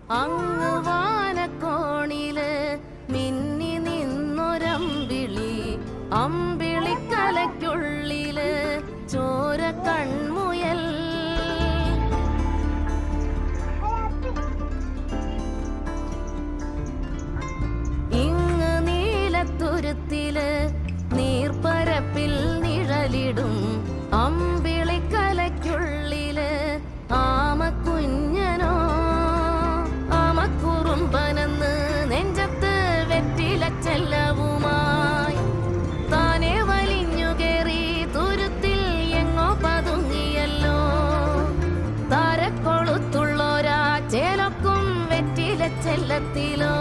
അങ്ങ് വാനക്കോണില് മിന്നി നിന്നൊരമ്പിളി, അമ്പിളിക്കലയ്ക്കുള്ളില് ചോര കൺമുയൽ. ഇങ്ങ് നീലത്തുരുത്തില് നീർപ്പരപ്പിൽ നിഴലിടും അമ്പിളിക്കലയ്ക്കുള്ളില് ആമക്കുഞ്ഞനോ. ആമക്കുറുമ്പനെന്ന് നെഞ്ചത്ത് വെറ്റിലച്ചെല്ലവുമായി താനെ വലിഞ്ഞു കേറി തുരുത്തിൽ എങ്ങോ പതുങ്ങിയല്ലോ. താരക്കൊളുത്തുള്ളോരാ ചേലക്കും വെറ്റിലച്ചെല്ലത്തിലോ